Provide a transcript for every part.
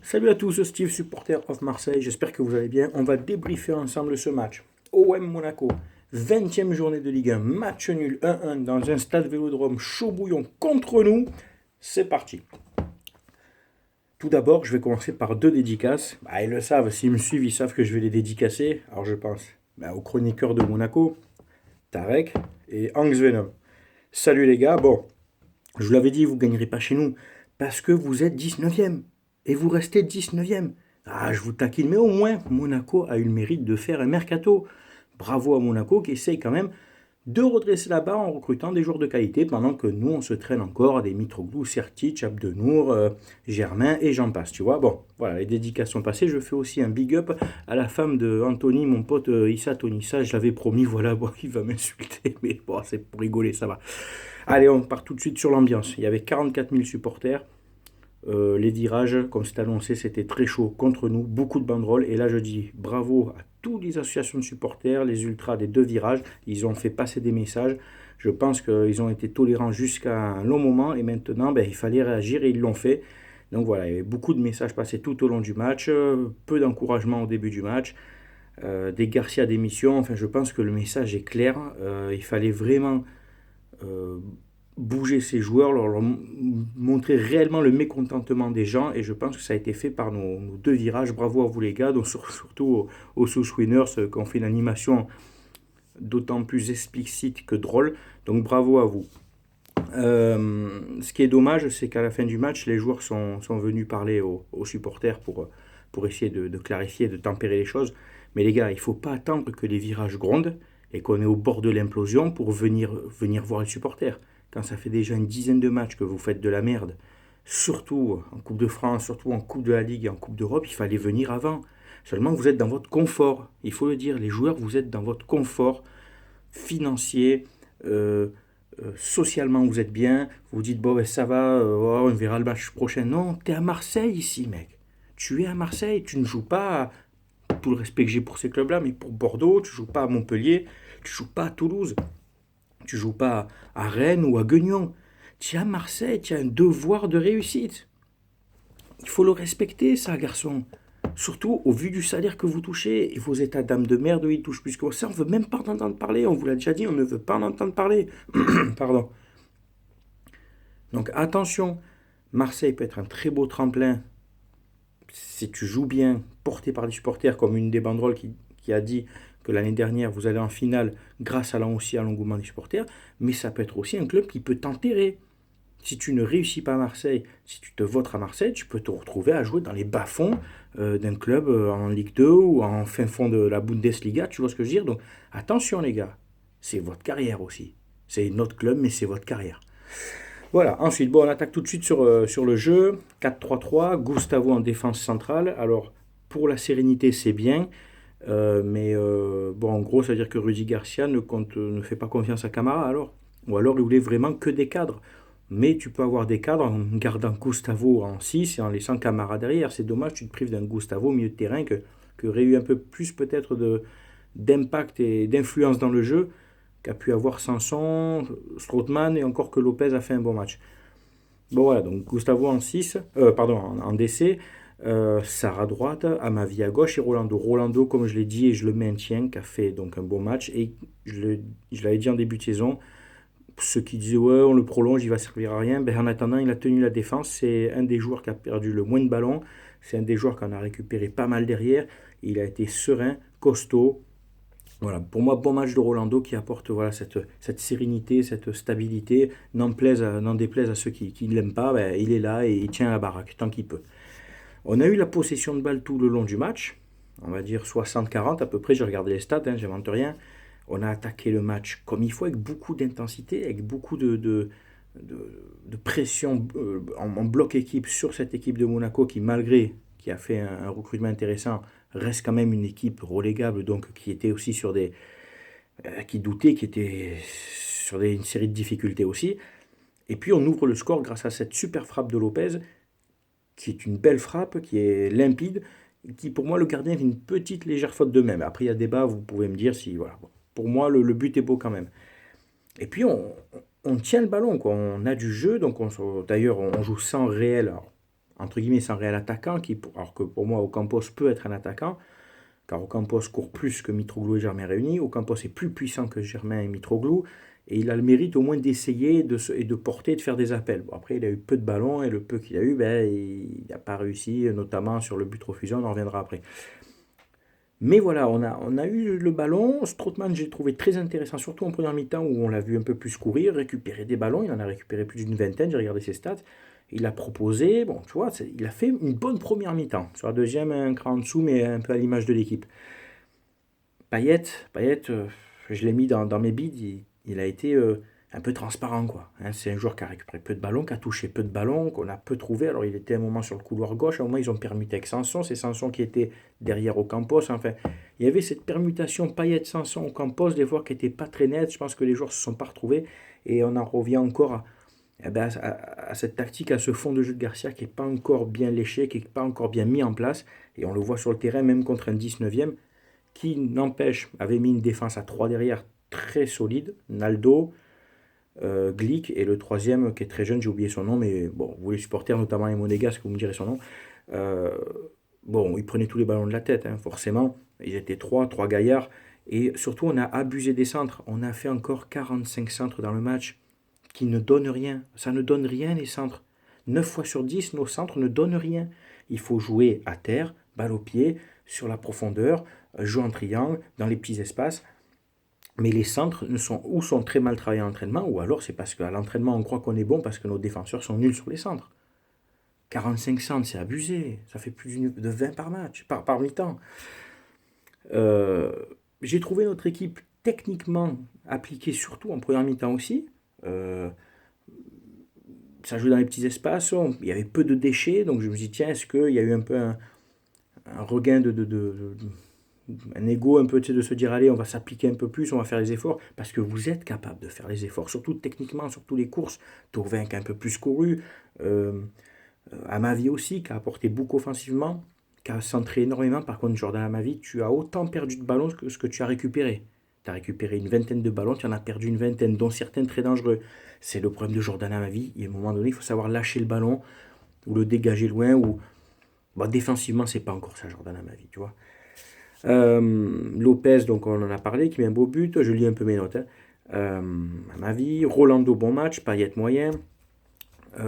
Salut à tous, Steve, supporter of Marseille, j'espère que vous allez bien. On va débriefer ensemble ce match. OM Monaco, 20e journée de Ligue 1, match nul 1-1 dans un stade Vélodrome chaud bouillon contre nous. C'est parti. Tout d'abord, je vais commencer par deux dédicaces. Ils le savent, s'ils me suivent, ils savent que je vais les dédicacer. Alors je pense aux chroniqueurs de Monaco, Tarek et Hanks Venom. Salut les gars, bon, je vous l'avais dit, vous ne gagnerez pas chez nous parce que vous êtes 19e et vous restez 19e. Ah, je vous taquine, mais au moins Monaco a eu le mérite de faire un mercato. Bravo à Monaco qui essaye quand même de redresser la barre en recrutant des joueurs de qualité pendant que nous on se traîne encore à des Mitroglou, Sertic, Abdenour, Germain et j'en passe, tu vois. Bon, voilà, les dédications passées. Je fais aussi un big up à la femme de Anthony, mon pote Issa Tonissa. Je l'avais promis, voilà, bon, il va m'insulter, mais bon, c'est pour rigoler, ça va. Allez, on part tout de suite sur l'ambiance. Il y avait 44 000 supporters. Les virages, comme c'est annoncé, c'était très chaud contre nous, beaucoup de banderoles. Et là, je dis bravo à toutes les associations de supporters, les ultras des deux virages. Ils ont fait passer des messages. Je pense qu'ils ont été tolérants jusqu'à un long moment. Et maintenant, il fallait réagir et ils l'ont fait. Donc voilà, il y avait beaucoup de messages passés tout au long du match. Peu d'encouragement au début du match. Des Garcia d'émission. Enfin, je pense que le message est clair. Il fallait vraiment euh, bouger ces joueurs, leur montrer réellement le mécontentement des gens. Et je pense que ça a été fait par nos deux virages. Bravo à vous les gars, donc surtout aux Sous Winners qui ont fait une animation d'autant plus explicite que drôle. Donc bravo à vous. Ce qui est dommage, c'est qu'à la fin du match, les joueurs sont venus parler aux supporters pour essayer de clarifier, de tempérer les choses. Mais les gars, il ne faut pas attendre que les virages grondent et qu'on est au bord de l'implosion pour venir voir les supporters. Quand ça fait déjà une dizaine de matchs que vous faites de la merde, surtout en Coupe de France, surtout en Coupe de la Ligue et en Coupe d'Europe, il fallait venir avant. Seulement, vous êtes dans votre confort. Il faut le dire, les joueurs, vous êtes dans votre confort financier, socialement vous êtes bien, vous vous dites bon ça va, on verra le match prochain. Non, t'es à Marseille ici mec. Tu es à Marseille, tu ne joues pas, tout le respect que j'ai pour ces clubs-là, mais pour Bordeaux, tu joues pas à Montpellier, tu joues pas à Toulouse, tu joues pas à Rennes ou à Guignon. Tu es à Marseille, tu as un devoir de réussite. Il faut le respecter ça garçon. Surtout au vu du salaire que vous touchez et vos états d'âme de merde, ils touchent plus que ça. On veut même pas en entendre parler. On vous l'a déjà dit, on ne veut pas en entendre parler. Pardon. Donc attention, Marseille peut être un très beau tremplin si tu joues bien, porté par des supporters, comme une des banderoles qui a dit que l'année dernière vous allez en finale grâce aussi à l'engouement des supporters. Mais ça peut être aussi un club qui peut t'enterrer. Si tu ne réussis pas à Marseille, si tu te votes à Marseille, tu peux te retrouver à jouer dans les bas-fonds d'un club en Ligue 2 ou en fin fond de la Bundesliga, tu vois ce que je veux dire. Donc attention les gars, c'est votre carrière aussi. C'est notre club, mais c'est votre carrière. Voilà, ensuite, bon, on attaque tout de suite sur le jeu. 4-3-3, Gustavo en défense centrale. Alors, pour la sérénité, c'est bien. Mais bon, en gros, ça veut dire que Rudy Garcia ne fait pas confiance à Camara alors. Ou alors il voulait vraiment que des cadres. Mais tu peux avoir des cadres en gardant Gustavo en 6 et en laissant Camara derrière. C'est dommage, tu te prives d'un Gustavo au milieu de terrain qui aurait eu un peu plus peut-être d'impact et d'influence dans le jeu qu'a pu avoir Sanson, Strootman et encore que Lopez a fait un bon match. Bon voilà, donc Gustavo en 6, pardon, en DC, Sarr à droite, Amavi à gauche et Rolando. Rolando, comme je l'ai dit et je le maintiens, qui a fait donc un bon match. Et je l'avais dit en début de saison, ceux qui disaient ouais on le prolonge, il va servir à rien, en attendant il a tenu la défense, c'est un des joueurs qui a perdu le moins de ballons, c'est un des joueurs qui en a récupéré pas mal derrière, il a été serein, costaud. Voilà, pour moi, bon match de Rolando qui apporte voilà, cette sérénité, cette stabilité. N'en déplaise à ceux qui ne l'aiment pas, il est là et il tient la baraque tant qu'il peut. On a eu la possession de balle tout le long du match, on va dire 60-40 à peu près, j'ai regardé les stats, j'invente rien. On a attaqué le match comme il faut, avec beaucoup d'intensité, avec beaucoup de pression en bloc équipe sur cette équipe de Monaco qui a fait un recrutement intéressant, reste quand même une équipe relégable, donc qui était aussi qui doutait, qui était sur une série de difficultés aussi. Et puis on ouvre le score grâce à cette super frappe de Lopez, qui est une belle frappe, qui est limpide, qui pour moi le gardien fait une petite légère faute de même. Après il y a débat, vous pouvez me dire si voilà. Bon. Pour moi le but est beau quand même. Et puis on tient le ballon, quoi. On a du jeu, donc d'ailleurs on joue sans réel. Alors, entre guillemets, sans réel attaquant, alors que pour moi, Ocampos peut être un attaquant, car Ocampos court plus que Mitroglou et Germain réunis. Ocampos est plus puissant que Germain et Mitroglou, et il a le mérite au moins d'essayer et de porter, de faire des appels. Bon, après, il a eu peu de ballons, et le peu qu'il a eu, il n'a pas réussi, notamment sur le but refusé, on en reviendra après. Mais voilà, on a eu le ballon. Strootman, j'ai trouvé très intéressant, surtout en première mi-temps où on l'a vu un peu plus courir, récupérer des ballons. Il en a récupéré plus d'une vingtaine, j'ai regardé ses stats. Il a proposé, bon, tu vois, il a fait une bonne première mi-temps. Sur la deuxième, un cran en dessous, mais un peu à l'image de l'équipe. Payet, je l'ai mis dans mes bids, il a été un peu transparent, quoi. Hein, c'est un joueur qui a récupéré peu de ballons, qui a touché peu de ballons, qu'on a peu trouvé. Alors il était à un moment sur le couloir gauche, à un moment ils ont permuté avec Sanson, c'est Sanson qui était derrière Ocampos. Enfin, il y avait cette permutation Payet-Sanson Ocampos, des fois qui n'était pas très nette. Je pense que les joueurs ne se sont pas retrouvés, et on en revient encore à cette tactique, à ce fond de jeu de Garcia qui n'est pas encore bien léché, qui n'est pas encore bien mis en place, et on le voit sur le terrain, même contre un 19e, qui n'empêche, avait mis une défense à 3 derrière très solide, Naldo, Glick, et le troisième qui est très jeune, j'ai oublié son nom, mais bon, vous les supporters, notamment les Monégasques, vous me direz son nom. Euh, bon, ils prenaient tous les ballons de la tête, hein, forcément, ils étaient trois gaillards, et surtout on a abusé des centres, on a fait encore 45 centres dans le match, qui ne donnent rien, ça ne donne rien les centres. 9 fois sur 10, nos centres ne donnent rien. Il faut jouer à terre, balle au pied, sur la profondeur, jouer en triangle, dans les petits espaces. Mais les centres sont très mal travaillés en entraînement, ou alors c'est parce qu'à l'entraînement on croit qu'on est bon parce que nos défenseurs sont nuls sur les centres. 45 centres, c'est abusé. Ça fait plus de 20 par match, par mi-temps. J'ai trouvé notre équipe techniquement appliquée, surtout en première mi-temps aussi. Euh, Ça jouait dans les petits espaces, il y avait peu de déchets, donc je me suis dit, tiens, est-ce qu'il y a eu un peu un regain un ego un peu, tu sais, de se dire, allez, on va s'appliquer un peu plus, on va faire les efforts, parce que vous êtes capable de faire les efforts, surtout techniquement, sur toutes les courses. Thauvin qui a un peu plus couru, Amavi aussi, qui a apporté beaucoup offensivement, qui a centré énormément. Par contre, Jordan Amavi, tu as autant perdu de ballons que ce que tu as récupéré. Tu as récupéré une vingtaine de ballons, tu en as perdu une vingtaine, dont certains très dangereux. C'est le problème de Jordan Amavi. Et à un moment donné, il faut savoir lâcher le ballon, ou le dégager loin, ou... Bon, défensivement, c'est pas encore ça, Jordan Amavi, tu vois. Lopez, donc on en a parlé, qui met un beau but. Je lis un peu mes notes. Amavi, Rolando, bon match. Payet, moyen.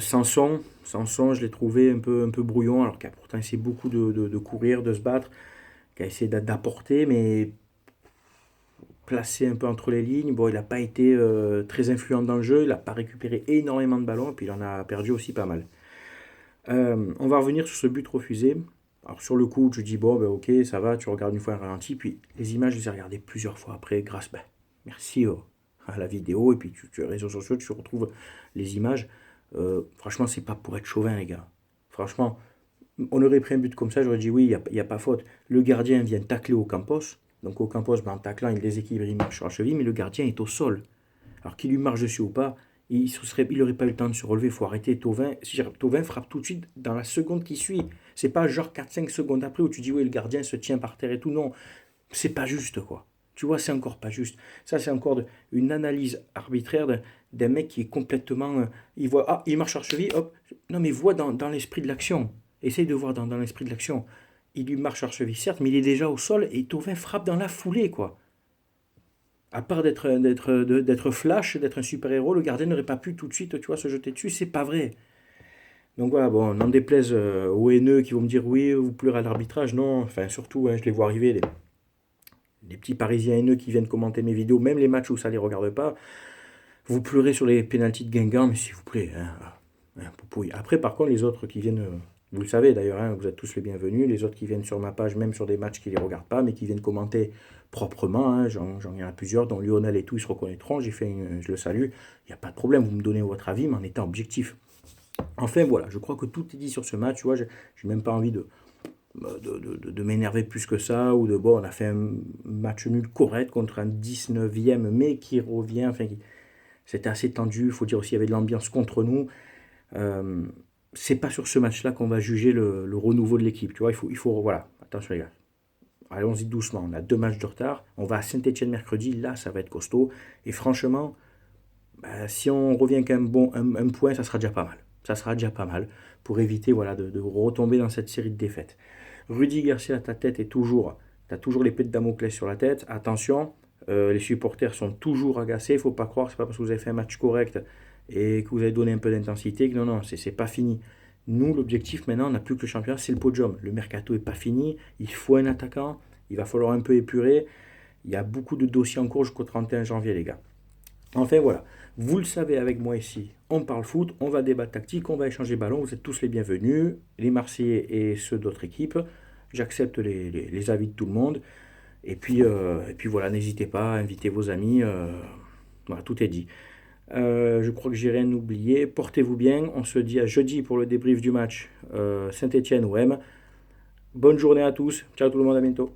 Sanson, je l'ai trouvé un peu brouillon, alors qu'il a pourtant essayé beaucoup de courir, de se battre, qui a essayé d'apporter, mais placé un peu entre les lignes. Bon, il n'a pas été très influent dans le jeu, il n'a pas récupéré énormément de ballons, et puis il en a perdu aussi pas mal. On va revenir sur ce but refusé. Alors sur le coup, je dis, bon, ben, ok, ça va, tu regardes une fois un ralenti, puis les images, je les ai regardées plusieurs fois après, merci à la vidéo, et puis tu as les réseaux sociaux, tu retrouves les images. Franchement, c'est pas pour être chauvin, les gars. Franchement, on aurait pris un but comme ça, j'aurais dit oui, il n'y a pas faute. Le gardien vient tacler Ocampos. Donc Ocampos, en taclant, il déséquilibre, il marche sur la cheville, mais le gardien est au sol. Alors qu'il lui marche dessus ou pas, il n'aurait pas eu le temps de se relever. Il faut arrêter. Thauvin frappe tout de suite dans la seconde qui suit. C'est pas genre 4-5 secondes après où tu dis oui, le gardien se tient par terre et tout. Non, c'est pas juste, quoi. Tu vois, c'est encore pas juste. Ça, c'est encore une analyse arbitraire d'un mec qui est complètement... il voit, ah, il marche sur la cheville, hop. Non, mais vois dans l'esprit de l'action. Essaye de voir dans l'esprit de l'action. Il lui marche sur la cheville, certes, mais il est déjà au sol et Thauvin frappe dans la foulée, quoi. À part d'être flash, d'être un super-héros, le gardien n'aurait pas pu tout de suite, tu vois, se jeter dessus. C'est pas vrai. Donc voilà, bon, n'en déplaise aux haineux qui vont me dire, oui, vous pleurez à l'arbitrage. Non, enfin, surtout, hein, je les vois arriver, les petits Parisiens haineux qui viennent commenter mes vidéos, même les matchs où ça ne les regarde pas. Vous pleurez sur les pénaltys de Guingamp, mais s'il vous plaît, poupouille. Après, par contre, les autres qui viennent, vous le savez d'ailleurs, hein, vous êtes tous les bienvenus, les autres qui viennent sur ma page, même sur des matchs qui ne les regardent pas, mais qui viennent commenter proprement, hein, j'en ai à plusieurs, dont Lionel et tout, ils se reconnaîtront, je le salue, il n'y a pas de problème, vous me donnez votre avis, mais en étant objectif. Enfin, voilà, je crois que tout est dit sur ce match, tu vois, j'ai même pas envie de m'énerver plus que ça, ou bon, on a fait un match nul correct contre un 19e, mais qui revient, enfin, c'était assez tendu, il faut dire aussi, il y avait de l'ambiance contre nous. C'est pas sur ce match-là qu'on va juger le renouveau de l'équipe, tu vois, voilà, attention les gars, allons-y doucement, on a 2 matchs de retard, on va à Saint-Etienne mercredi, là, ça va être costaud, et franchement, si on revient qu'un un point, ça sera déjà pas mal. Ça sera déjà pas mal pour éviter voilà, de retomber dans cette série de défaites. Rudy Garcia, t'as toujours l'épée de Damoclès sur la tête. Attention, les supporters sont toujours agacés. Il ne faut pas croire que c'est pas parce que vous avez fait un match correct et que vous avez donné un peu d'intensité que non, c'est pas fini. Nous, l'objectif maintenant, on n'a plus que le championnat, c'est le podium. Le mercato n'est pas fini. Il faut un attaquant. Il va falloir un peu épurer. Il y a beaucoup de dossiers en cours jusqu'au 31 janvier, les gars. Enfin voilà, vous le savez avec moi ici, on parle foot, on va débattre tactique, on va échanger ballon, vous êtes tous les bienvenus, les Marseillais et ceux d'autres équipes. J'accepte les avis de tout le monde. Et puis voilà, n'hésitez pas à inviter vos amis. Voilà, tout est dit. Je crois que j'ai rien oublié. Portez-vous bien. On se dit à jeudi pour le débrief du match Saint-Étienne-OM. Bonne journée à tous. Ciao tout le monde, à bientôt.